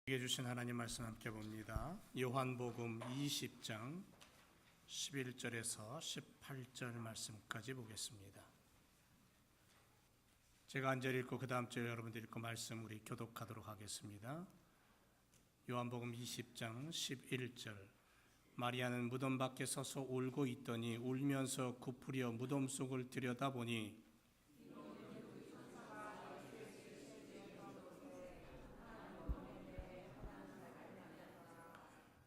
우리에게 주신 하나님 말씀 함께 봅니다. 요한복음 20장 11절에서 18절 말씀까지 보겠습니다. 제가 한 절 읽고 그 다음 절 여러분들 읽고 말씀 우리 교독하도록 하겠습니다. 요한복음 20장 11절. 마리아는 무덤 밖에 서서 울고 있더니 울면서 굽으려 무덤 속을 들여다보니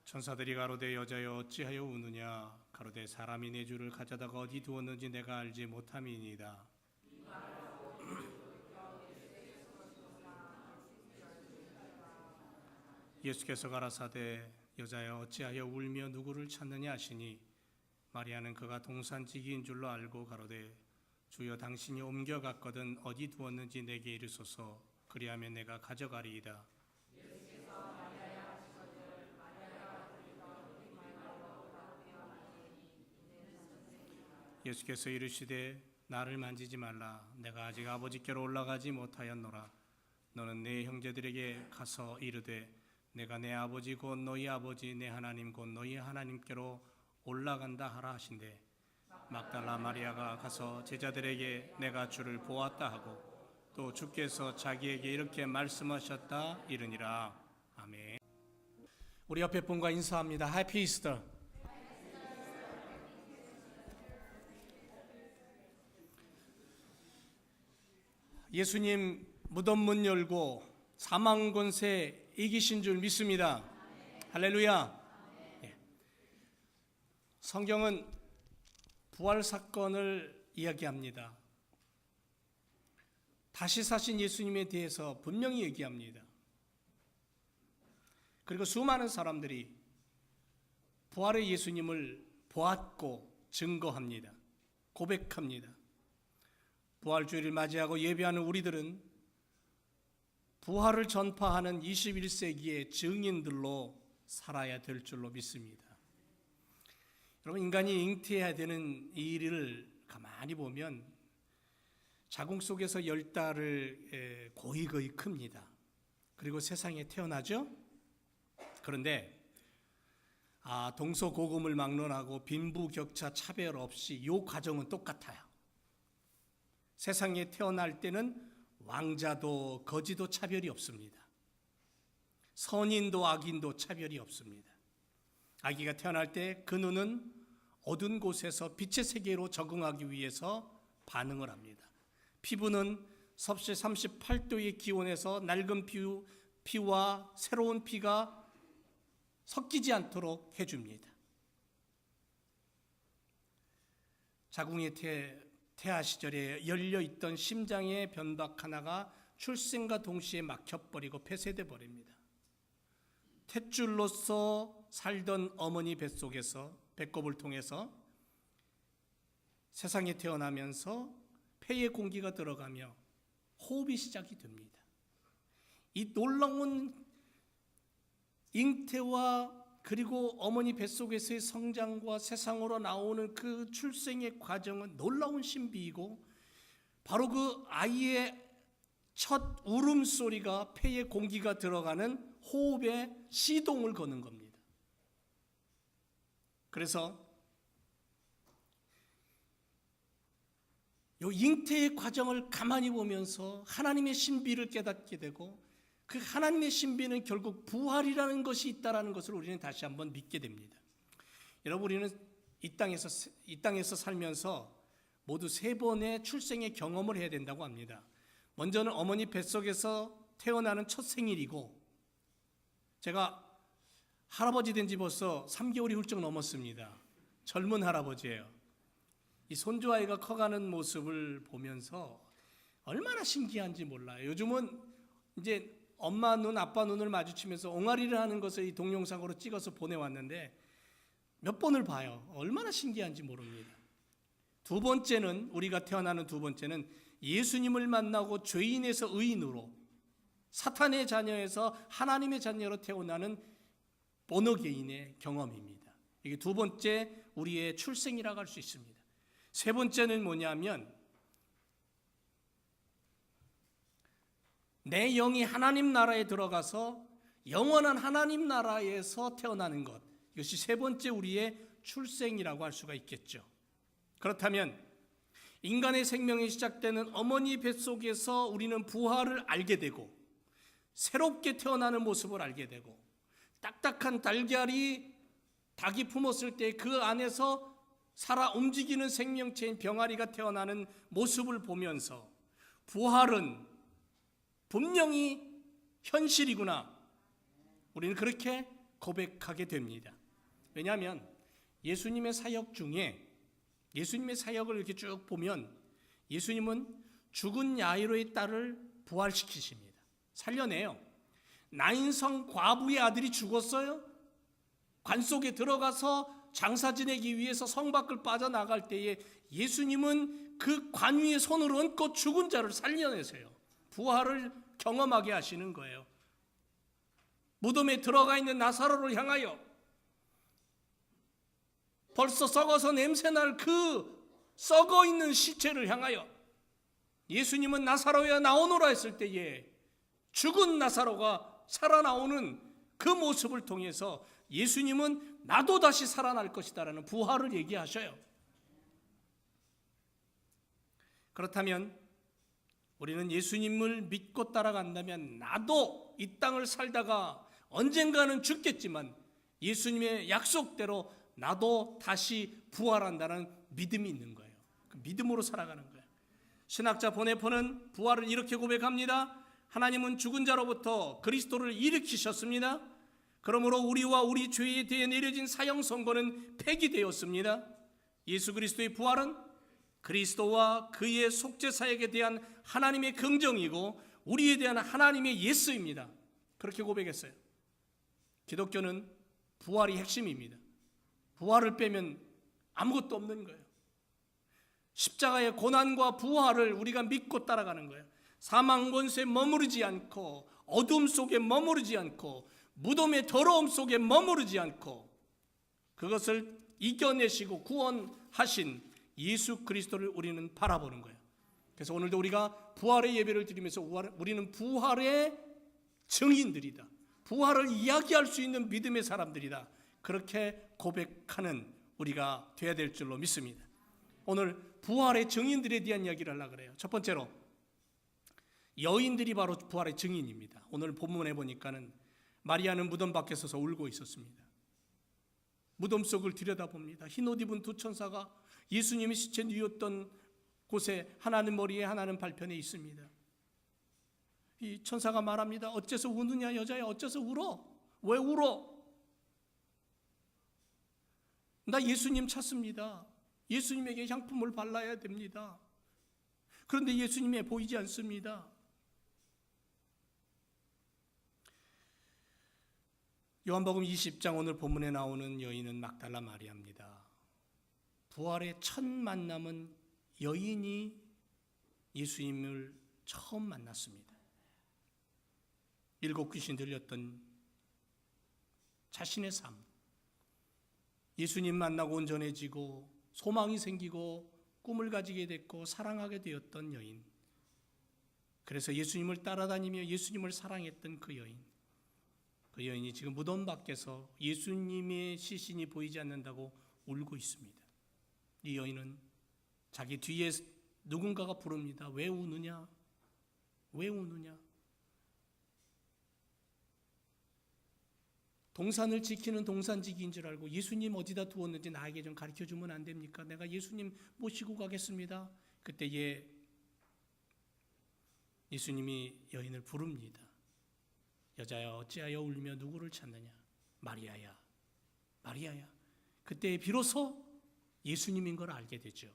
천사들이 가로되 여자여 어찌하여 우느냐. 가로되 사람이 내 주를 가져다가 어디 두었는지 내가 알지 못함이니이다. 예수께서 가라사대 여자여 어찌하여 울며 누구를 찾느냐 하시니 마리아는 그가 동산지기인 줄로 알고 가로되 주여 당신이 옮겨갔거든 어디 두었는지 내게 이르소서. 그리하면 내가 가져가리이다. 예수께서 이르시되 나를 만지지 말라. 내가 아직 아버지께로 올라가지 못하였노라. 너는 내 형제들에게 가서 이르되 내가 내 아버지 곧 너희 아버지 내 하나님 곧 너희 하나님께로 올라간다 하라 하신대. 막달라 마리아가 가서 제자들에게 내가 주를 보았다 하고 또 주께서 자기에게 이렇게 말씀하셨다 이르니라. 아멘. 우리 옆에 분과 인사합니다. 해피 이스터. 예수님 무덤 문 열고 사망 권세 이기신 줄 믿습니다. 할렐루야. 예. 성경은 부활 사건을 이야기합니다. 다시 사신 예수님에 대해서 분명히 얘기합니다. 그리고 수많은 사람들이 부활의 예수님을 보았고 증거합니다. 고백합니다. 부활주일을 맞이하고 예배하는 우리들은 부활을 전파하는 21세기의 증인들로 살아야 될 줄로 믿습니다. 여러분, 인간이 잉태해야 되는 이 일을 가만히 보면 자궁 속에서 10달을 고이고이 큽니다. 그리고 세상에 태어나죠. 그런데 동서고금을 막론하고 빈부격차 차별 없이 이 과정은 똑같아요. 세상에 태어날 때는 왕자도 거지도 차별이 없습니다. 선인도 악인도 차별이 없습니다. 아기가 태어날 때 그 눈은 어두운 곳에서 빛의 세계로 적응하기 위해서 반응을 합니다. 피부는 섭씨 38도의 기온에서 낡은 피와 새로운 피가 섞이지 않도록 해줍니다. 자궁의 태아 시절에 열려있던 심장의 변박 하나가 출생과 동시에 막혀버리고 폐쇄돼 버립니다. 탯줄로서 살던 어머니 뱃속에서 배꼽을 통해서 세상에 태어나면서 폐에 공기가 들어가며 호흡이 시작이 됩니다. 이 놀라운 잉태와 그리고 어머니 뱃속에서의 성장과 세상으로 나오는 그 출생의 과정은 놀라운 신비이고 바로 그 아이의 첫 울음소리가 폐에 공기가 들어가는 호흡의 시동을 거는 겁니다. 그래서 이 잉태의 과정을 가만히 보면서 하나님의 신비를 깨닫게 되고 그 하나님의 신비는 결국 부활이라는 것이 있다는 것을 우리는 다시 한번 믿게 됩니다. 여러분, 우리는 이 땅에서 살면서 모두 3번의 출생의 경험을 해야 된다고 합니다. 먼저는 어머니 뱃속에서 태어나는 첫 생일이고, 제가 할아버지 된 지 벌써 3개월이 훌쩍 넘었습니다. 젊은 할아버지예요. 이 손주아이가 커가는 모습을 보면서 얼마나 신기한지 몰라요. 요즘은 이제 엄마 눈, 아빠 눈을 마주치면서 옹알이를 하는 것을 이 동영상으로 찍어서 보내왔는데 몇 번을 봐요. 얼마나 신기한지 모릅니다. 두 번째는, 우리가 태어나는 두 번째는 예수님을 만나고 죄인에서 의인으로, 사탄의 자녀에서 하나님의 자녀로 태어나는 본어게인의 경험입니다. 이게 두 번째 우리의 출생이라고 할 수 있습니다. 세 번째는 뭐냐면 내 영이 하나님 나라에 들어가서 영원한 하나님 나라에서 태어나는 것, 이것이 세 번째 우리의 출생이라고 할 수가 있겠죠. 그렇다면 인간의 생명이 시작되는 어머니 뱃속에서 우리는 부활을 알게 되고 새롭게 태어나는 모습을 알게 되고 딱딱한 달걀이 닭이 품었을 때 그 안에서 살아 움직이는 생명체인 병아리가 태어나는 모습을 보면서 부활은 분명히 현실이구나, 우리는 그렇게 고백하게 됩니다. 왜냐하면 예수님의 사역 중에, 예수님의 사역을 이렇게 쭉 보면 예수님은 죽은 야이로의 딸을 부활시키십니다. 살려내요. 나인성 과부의 아들이 죽었어요. 관 속에 들어가서 장사 지내기 위해서 성 밖을 빠져나갈 때에 예수님은 그 관 위에 손을 얹고 죽은 자를 살려내세요. 부활을 경험하게 하시는 거예요. 무덤에 들어가 있는 나사로를 향하여, 벌써 썩어서 냄새날 그 썩어 있는 시체를 향하여 예수님은 나사로야 나오너라 했을 때에 죽은 나사로가 살아나오는 그 모습을 통해서 예수님은 나도 다시 살아날 것이다라는 부활을 얘기하셔요. 그렇다면 우리는 예수님을 믿고 따라간다면 나도 이 땅을 살다가 언젠가는 죽겠지만 예수님의 약속대로 나도 다시 부활한다는 믿음이 있는 거예요. 그 믿음으로 살아가는 거예요. 신학자 보네포는 부활을 이렇게 고백합니다. 하나님은 죽은 자로부터 그리스도를 일으키셨습니다. 그러므로 우리와 우리 죄에 대해 내려진 사형 선고는 폐기되었습니다. 예수 그리스도의 부활은 그리스도와 그의 속죄사역에 대한 하나님의 긍정이고 우리에 대한 하나님의 예스입니다. 그렇게 고백했어요. 기독교는 부활이 핵심입니다. 부활을 빼면 아무것도 없는 거예요. 십자가의 고난과 부활을 우리가 믿고 따라가는 거예요. 사망 권세에 머무르지 않고 어둠 속에 머무르지 않고 무덤의 더러움 속에 머무르지 않고 그것을 이겨내시고 구원하신 예수 그리스도를 우리는 바라보는 거예요. 그래서 오늘도 우리가 부활의 예배를 드리면서 우리는 부활의 증인들이다, 부활을 이야기할 수 있는 믿음의 사람들이다, 그렇게 고백하는 우리가 되어야 될 줄로 믿습니다. 오늘 부활의 증인들에 대한 이야기를 하려고 그래요. 첫 번째로 여인들이 바로 부활의 증인입니다. 오늘 본문에 보니까는 마리아는 무덤 밖에 서서 울고 있었습니다. 무덤 속을 들여다봅니다. 흰옷 입은 두 천사가 예수님이 시체 누웠던 곳에 하나는 머리에 하나는 발편에 있습니다. 이 천사가 말합니다. 어째서 우느냐 여자야, 어째서 울어? 왜 울어? 나 예수님 찾습니다. 예수님에게 향품을 발라야 됩니다. 그런데 예수님이 보이지 않습니다. 요한복음 20장 오늘 본문에 나오는 여인은 막달라 마리아입니다. 부활의 첫 만남은 여인이 예수님을 처음 만났습니다. 7 귀신 들렸던 자신의 삶, 예수님 만나고 온전해지고 소망이 생기고 꿈을 가지게 됐고 사랑하게 되었던 여인, 그래서 예수님을 따라다니며 예수님을 사랑했던 그 여인, 그 여인이 지금 무덤 밖에서 예수님의 시신이 보이지 않는다고 울고 있습니다. 이 여인은 자기 뒤에 누군가가 부릅니다. 왜 우느냐? 왜 우느냐? 동산을 지키는 동산지기인 줄 알고 예수님 어디다 두었는지 나에게 좀 가르쳐주면 안 됩니까? 내가 예수님 모시고 가겠습니다. 그때에 예수님이 여인을 부릅니다. 여자야 어찌하여 울며 누구를 찾느냐? 마리아야, 마리아야. 그때 비로소 예수님인 걸 알게 되죠.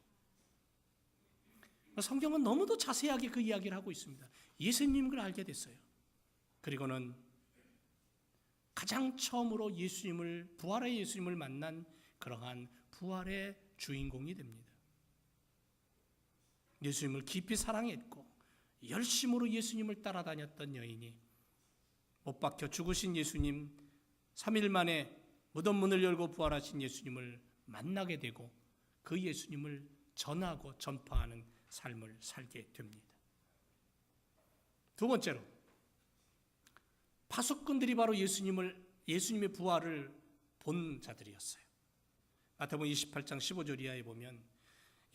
성경은 너무도 자세하게 그 이야기를 하고 있습니다. 예수님인 걸 알게 됐어요. 그리고는 가장 처음으로 예수님을, 부활의 예수님을 만난 그러한 부활의 주인공이 됩니다. 예수님을 깊이 사랑했고 열심으로 예수님을 따라다녔던 여인이 못 박혀 죽으신 예수님, 3일 만에 무덤 문을 열고 부활하신 예수님을 만나게 되고 그 예수님을 전하고 전파하는 삶을 살게 됩니다. 두 번째로 파수꾼들이 바로 예수님의 부활을 본 자들이었어요. 마태복음 28장 15절 이하에 보면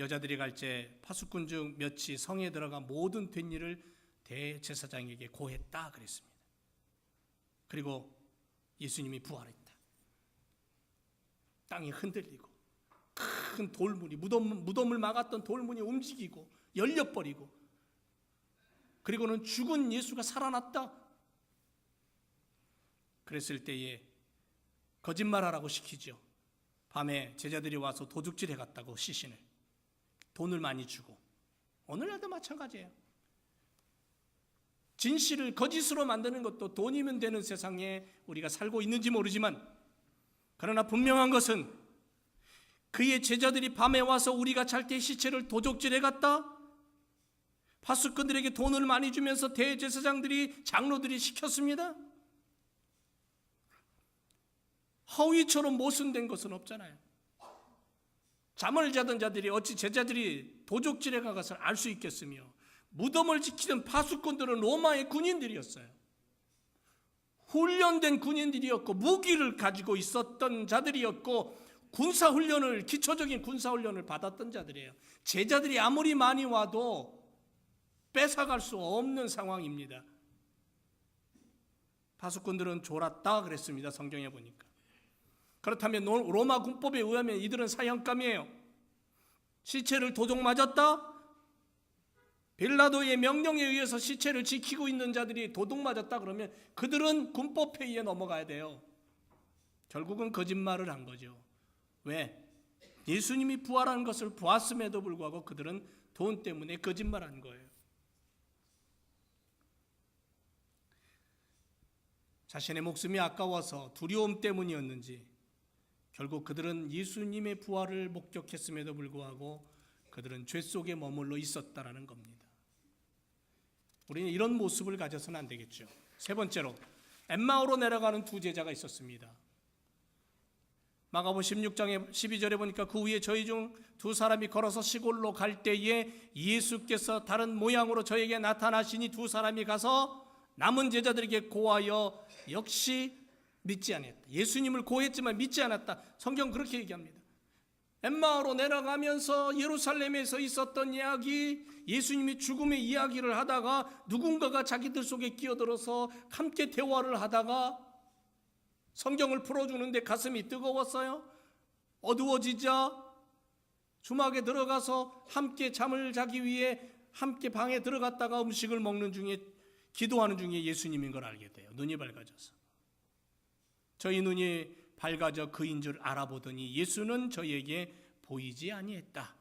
여자들이 갈 때 파수꾼 중 몇이 성에 들어가 모든 된 일을 대제사장에게 고했다 그랬습니다. 그리고 예수님이 부활했다. 땅이 흔들리고 큰 돌문이 무덤을 막았던 돌문이 움직이고 열려버리고, 그리고는 죽은 예수가 살아났다. 그랬을 때에 거짓말하라고 시키죠. 밤에 제자들이 와서 도둑질 해갔다고 시신을 돈을 많이 주고, 오늘날도 마찬가지예요. 진실을 거짓으로 만드는 것도 돈이면 되는 세상에 우리가 살고 있는지 모르지만, 그러나 분명한 것은 그의 제자들이 밤에 와서 우리가 잘 때 시체를 도둑질해 갔다, 파수꾼들에게 돈을 많이 주면서 대제사장들이 장로들이 시켰습니다. 허위처럼 모순된 것은 없잖아요. 잠을 자던 자들이 어찌 제자들이 도둑질해 간 것을 알 수 있겠으며, 무덤을 지키던 파수꾼들은 로마의 군인들이었어요. 훈련된 군인들이었고 무기를 가지고 있었던 자들이었고 기초적인 군사훈련을 받았던 자들이에요. 제자들이 아무리 많이 와도 뺏어갈 수 없는 상황입니다. 파수꾼들은 졸았다 그랬습니다. 성경에 보니까. 그렇다면 로마 군법에 의하면 이들은 사형감이에요. 시체를 도둑 맞았다? 빌라도의 명령에 의해서 시체를 지키고 있는 자들이 도둑 맞았다 그러면 그들은 군법 회의에 넘어가야 돼요. 결국은 거짓말을 한 거죠. 왜? 예수님이 부활한 것을 보았음에도 불구하고 그들은 돈 때문에 거짓말한 거예요. 자신의 목숨이 아까워서 두려움 때문이었는지 결국 그들은 예수님의 부활을 목격했음에도 불구하고 그들은 죄 속에 머물러 있었다라는 겁니다. 우리는 이런 모습을 가져서는 안 되겠죠. 세 번째로 엠마오로 내려가는 두 제자가 있었습니다. 마가복음 16장의 12절에 보니까 그 후에 저희 중 두 사람이 걸어서 시골로 갈 때에 예수께서 다른 모양으로 저에게 나타나시니 두 사람이 가서 남은 제자들에게 고하여 역시 믿지 않았다. 예수님을 고했지만 믿지 않았다. 성경 그렇게 얘기합니다. 엠마오로 내려가면서 예루살렘에서 있었던 이야기, 예수님이 죽음의 이야기를 하다가 누군가가 자기들 속에 끼어들어서 함께 대화를 하다가 성경을 풀어주는데 가슴이 뜨거웠어요. 어두워지자 주막에 들어가서 함께 잠을 자기 위해 함께 방에 들어갔다가 음식을 먹는 중에, 기도하는 중에 예수님인 걸 알게 돼요. 눈이 밝아져서. 저희 눈이 밝아져 그인 줄 알아보더니 예수는 저희에게 보이지 아니했다.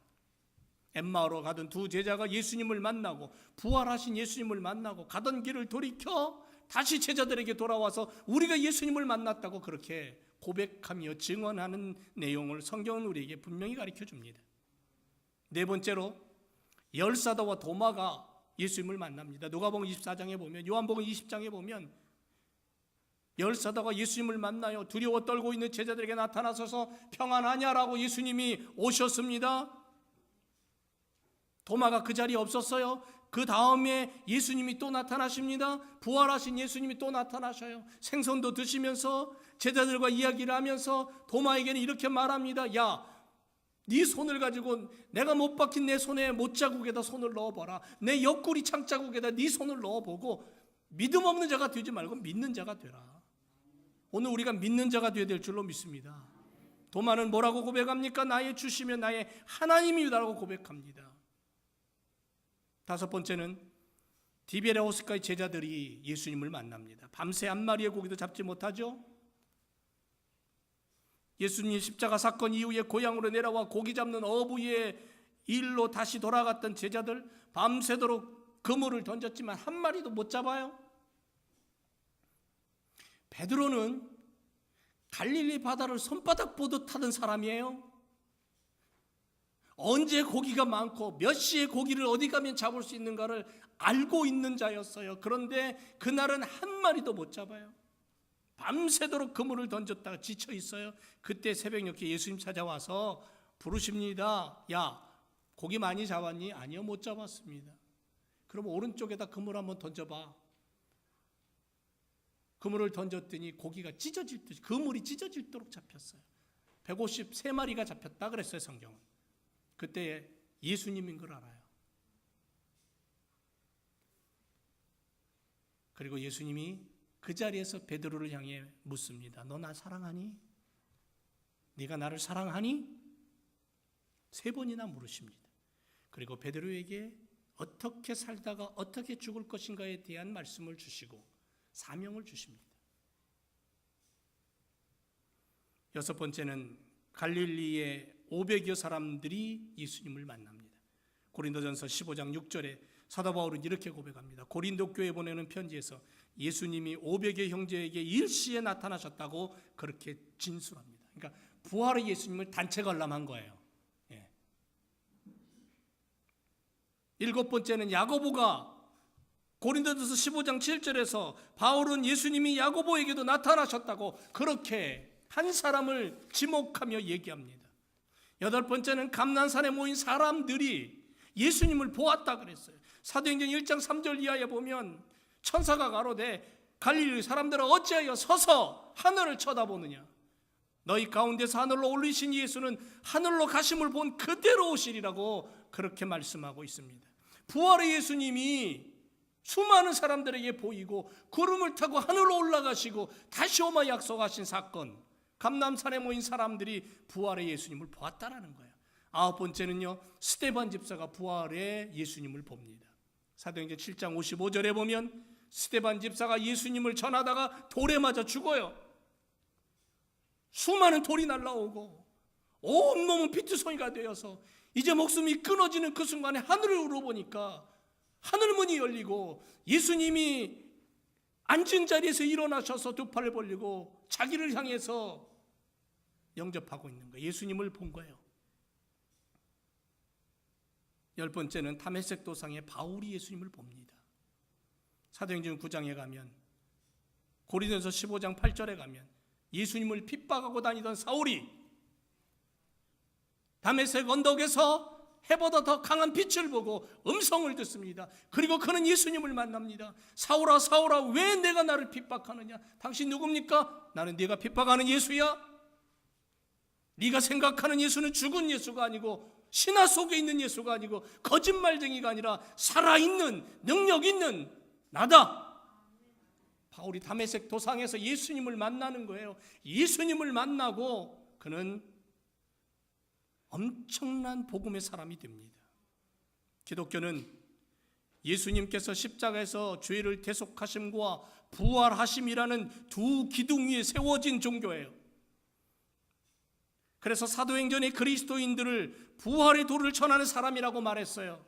엠마오로 가던 두 제자가 예수님을 만나고 부활하신 예수님을 만나고 가던 길을 돌이켜 다시 제자들에게 돌아와서 우리가 예수님을 만났다고 그렇게 고백하며 증언하는 내용을 성경은 우리에게 분명히 가르쳐줍니다. 네 번째로 열사도와 도마가 예수님을 만납니다. 누가복음 24장에 보면, 요한복음 20장에 보면 열사도가 예수님을 만나요. 두려워 떨고 있는 제자들에게 나타나셔서 평안하냐라고 예수님이 오셨습니다. 도마가 그 자리에 없었어요. 그 다음에 예수님이 또 나타나십니다. 부활하신 예수님이 또 나타나셔요. 생선도 드시면서 제자들과 이야기를 하면서 도마에게는 이렇게 말합니다. 야, 네 손을 가지고 내가 못 박힌 내 손에 못자국에다 손을 넣어봐라. 내 옆구리 창자국에다 네 손을 넣어보고 믿음 없는 자가 되지 말고 믿는 자가 되라. 오늘 우리가 믿는 자가 되어야 될 줄로 믿습니다. 도마는 뭐라고 고백합니까? 나의 주시며 나의 하나님이라고 고백합니다. 다섯 번째는 디베레오스가의 제자들이 예수님을 만납니다. 밤새 한 마리의 고기도 잡지 못하죠. 예수님 십자가 사건 이후에 고향으로 내려와 고기 잡는 어부의 일로 다시 돌아갔던 제자들, 밤새도록 그물을 던졌지만 한 마리도 못 잡아요. 베드로는 갈릴리 바다를 손바닥 보듯 타던 사람이에요. 언제 고기가 많고 몇 시에 고기를 어디 가면 잡을 수 있는가를 알고 있는 자였어요. 그런데 그날은 한 마리도 못 잡아요. 밤새도록 그물을 던졌다가 지쳐 있어요. 그때 새벽녘에 예수님 찾아와서 부르십니다. 야, 고기 많이 잡았니? 아니요, 못 잡았습니다. 그럼 오른쪽에다 그물 한번 던져봐. 그물을 던졌더니 고기가 찢어질 듯이 그물이 찢어질도록 잡혔어요. 153마리가 잡혔다 그랬어요, 성경은. 그때 예수님인 걸 알아요. 그리고 예수님이 그 자리에서 베드로를 향해 묻습니다. 너 나 사랑하니? 네가 나를 사랑하니? 3번이나 물으십니다. 그리고 베드로에게 어떻게 살다가 어떻게 죽을 것인가에 대한 말씀을 주시고 사명을 주십니다. 6번째는 갈릴리의 500여 사람들이 예수님을 만납니다. 고린도전서 15장 6절에 사도 바울은 이렇게 고백합니다. 고린도 교회에 보내는 편지에서 예수님이 500여 형제에게 일시에 나타나셨다고 그렇게 진술합니다. 그러니까 부활의 예수님을 단체 관람한 거예요. 7번째는 야고보가 고린도전서 15장 7절에서 바울은 예수님이 야고보에게도 나타나셨다고 그렇게 한 사람을 지목하며 얘기합니다. 8번째는 감난산에 모인 사람들이 예수님을 보았다 그랬어요. 사도행전 1장 3절 이하에 보면 천사가 가로되 갈릴리 사람들아 어찌하여 서서 하늘을 쳐다보느냐. 너희 가운데서 하늘로 올리신 예수는 하늘로 가심을 본 그대로 오시리라고 그렇게 말씀하고 있습니다. 부활의 예수님이 수많은 사람들에게 보이고 구름을 타고 하늘로 올라가시고 다시 오마 약속하신 사건, 감람산에 모인 사람들이 부활의 예수님을 보았다라는 거예요. 9번째는요, 스데반 집사가 부활의 예수님을 봅니다. 사도행전 7장 55절에 보면 스데반 집사가 예수님을 전하다가 돌에 맞아 죽어요. 수많은 돌이 날라오고 온몸은 피투성이가 되어서 이제 목숨이 끊어지는 그 순간에 하늘을 우러보니까 하늘문이 열리고 예수님이 앉은 자리에서 일어나셔서 두 팔을 벌리고 자기를 향해서 영접하고 있는 거예요. 예수님을 본 거예요. 10번째는 다메섹 도상에 바울이 예수님을 봅니다. 사도행전 9장에 가면, 고린도전서 15장 8절에 가면 예수님을 핍박하고 다니던 사울이 다메섹 언덕에서 해보다 더 강한 빛을 보고 음성을 듣습니다. 그리고 그는 예수님을 만납니다. 사울아 사울아 왜 내가 나를 핍박하느냐? 당신 누굽니까? 나는 네가 핍박하는 예수야. 네가 생각하는 예수는 죽은 예수가 아니고 신화 속에 있는 예수가 아니고 거짓말쟁이가 아니라 살아있는 능력 있는 나다. 바울이 다메섹 도상에서 예수님을 만나는 거예요. 예수님을 만나고 그는 엄청난 복음의 사람이 됩니다. 기독교는 예수님께서 십자가에서 죄를 대속하심과 부활하심이라는 두 기둥 위에 세워진 종교예요. 그래서 사도행전의 그리스도인들을 부활의 도를 전하는 사람이라고 말했어요.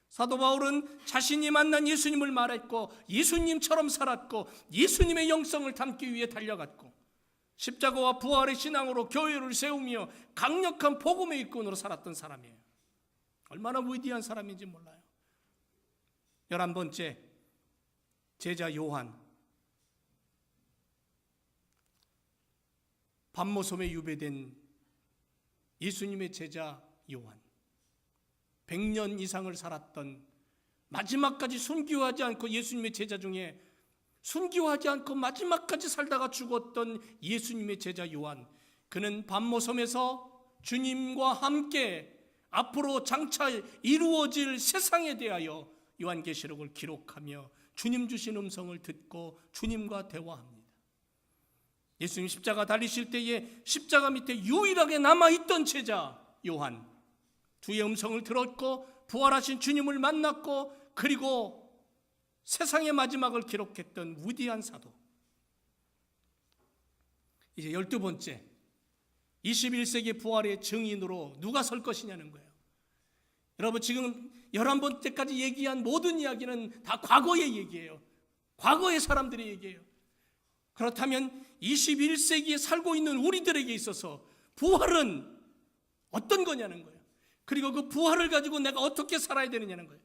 사도 바울은 자신이 만난 예수님을 말했고 예수님처럼 살았고 예수님의 영성을 담기 위해 달려갔고 십자가와 부활의 신앙으로 교회를 세우며 강력한 복음의 일꾼으로 살았던 사람이에요. 얼마나 위대한 사람인지 몰라요. 11번째, 제자 요한. 밤모섬에 유배된 예수님의 제자 요한. 100년 이상을 살았던, 마지막까지 순교하지 않고 예수님의 제자 중에 순교하지 않고 마지막까지 살다가 죽었던 예수님의 제자 요한. 그는 밤모섬에서 주님과 함께 앞으로 장차 이루어질 세상에 대하여 요한계시록을 기록하며 주님 주신 음성을 듣고 주님과 대화합니다. 예수님 십자가 달리실 때에 십자가 밑에 유일하게 남아있던 제자 요한, 주의 음성을 들었고 부활하신 주님을 만났고 그리고 세상의 마지막을 기록했던 위대한 사도. 이제 12번째, 21세기 부활의 증인으로 누가 설 것이냐는 거예요. 여러분, 지금 11번째까지 얘기한 모든 이야기는 다 과거의 얘기예요. 과거의 사람들의 얘기예요. 그렇다면 21세기에 살고 있는 우리들에게 있어서 부활은 어떤 거냐는 거예요. 그리고 그 부활을 가지고 내가 어떻게 살아야 되느냐는 거예요.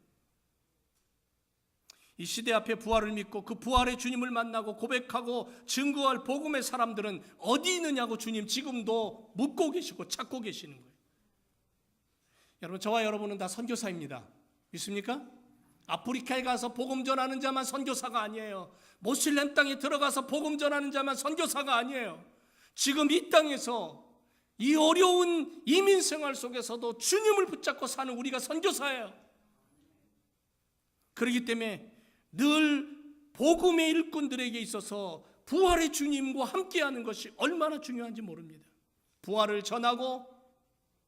이 시대 앞에 부활을 믿고 그 부활의 주님을 만나고 고백하고 증거할 복음의 사람들은 어디 있느냐고 주님 지금도 묻고 계시고 찾고 계시는 거예요. 여러분, 저와 여러분은 다 선교사입니다. 믿습니까? 아프리카에 가서 복음 전하는 자만 선교사가 아니에요. 모슬렘 땅에 들어가서 복음 전하는 자만 선교사가 아니에요. 지금 이 땅에서 이 어려운 이민 생활 속에서도 주님을 붙잡고 사는 우리가 선교사예요. 그렇기 때문에 늘 복음의 일꾼들에게 있어서 부활의 주님과 함께하는 것이 얼마나 중요한지 모릅니다. 부활을 전하고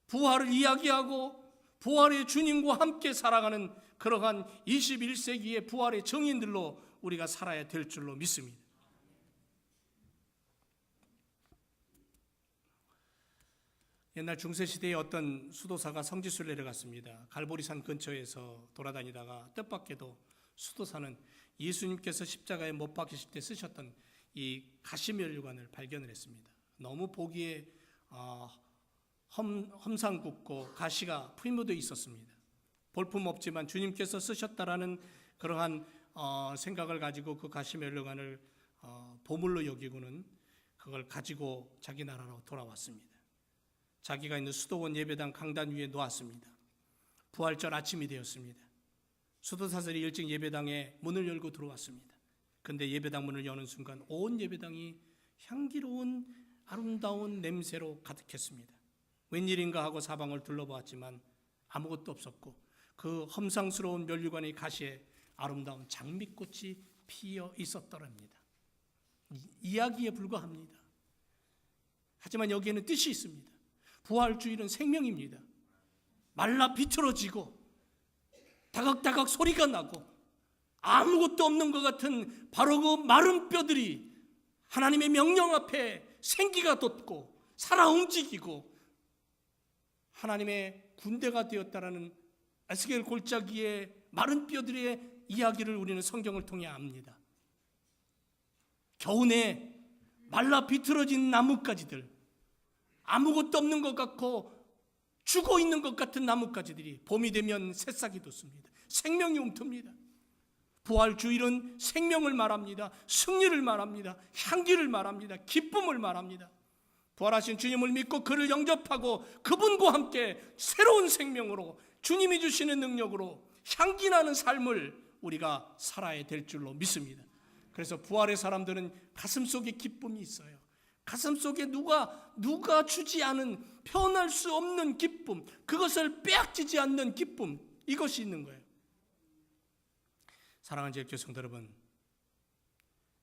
부활을 이야기하고 부활의 주님과 함께 살아가는 그러한 21세기의 부활의 증인들로 우리가 살아야 될 줄로 믿습니다. 옛날 중세시대에 어떤 수도사가 성지순례를 내려갔습니다. 갈보리산 근처에서 돌아다니다가 뜻밖에도 수도사는 예수님께서 십자가에 못 박히실 때 쓰셨던 이 가시면류관을 발견을 했습니다. 너무 보기에 험상궂고 가시가 풀묻어 있었습니다. 볼품 없지만 주님께서 쓰셨다라는 그러한 생각을 가지고 그 가시면류관을 보물로 여기고는 그걸 가지고 자기 나라로 돌아왔습니다. 자기가 있는 수도원 예배당 강단 위에 놓았습니다. 부활절 아침이 되었습니다. 수도사들이 일찍 예배당에 문을 열고 들어왔습니다. 근데 예배당 문을 여는 순간 온 예배당이 향기로운 아름다운 냄새로 가득했습니다. 웬일인가 하고 사방을 둘러보았지만 아무것도 없었고 그 험상스러운 면류관의 가시에 아름다운 장미꽃이 피어 있었더랍니다. 이야기에 불과합니다. 하지만 여기에는 뜻이 있습니다. 부활주일은 생명입니다. 말라 비틀어지고 다각다각 소리가 나고 아무것도 없는 것 같은 바로 그 마른 뼈들이 하나님의 명령 앞에 생기가 돋고 살아 움직이고 하나님의 군대가 되었다라는 에스겔 골짜기의 마른 뼈들의 이야기를 우리는 성경을 통해 압니다. 겨우내 말라 비틀어진 나뭇가지들, 아무것도 없는 것 같고 죽어 있는 것 같은 나뭇가지들이 봄이 되면 새싹이 돋습니다. 생명이 움틉니다. 부활주일은 생명을 말합니다. 승리를 말합니다. 향기를 말합니다. 기쁨을 말합니다. 부활하신 주님을 믿고 그를 영접하고 그분과 함께 새로운 생명으로 주님이 주시는 능력으로 향기나는 삶을 우리가 살아야 될 줄로 믿습니다. 그래서 부활의 사람들은 가슴속에 기쁨이 있어요. 가슴속에 누가 주지 않은 표현할 수 없는 기쁨, 그것을 빼앗기지 않는 기쁨, 이것이 있는 거예요. 사랑하는 제일교회 성도 여러분,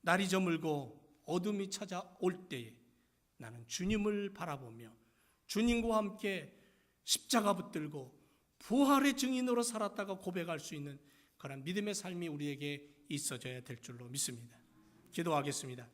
날이 저물고 어둠이 찾아올 때에 나는 주님을 바라보며 주님과 함께 십자가 붙들고 부활의 증인으로 살았다가 고백할 수 있는 그런 믿음의 삶이 우리에게 있어져야 될 줄로 믿습니다. 기도하겠습니다.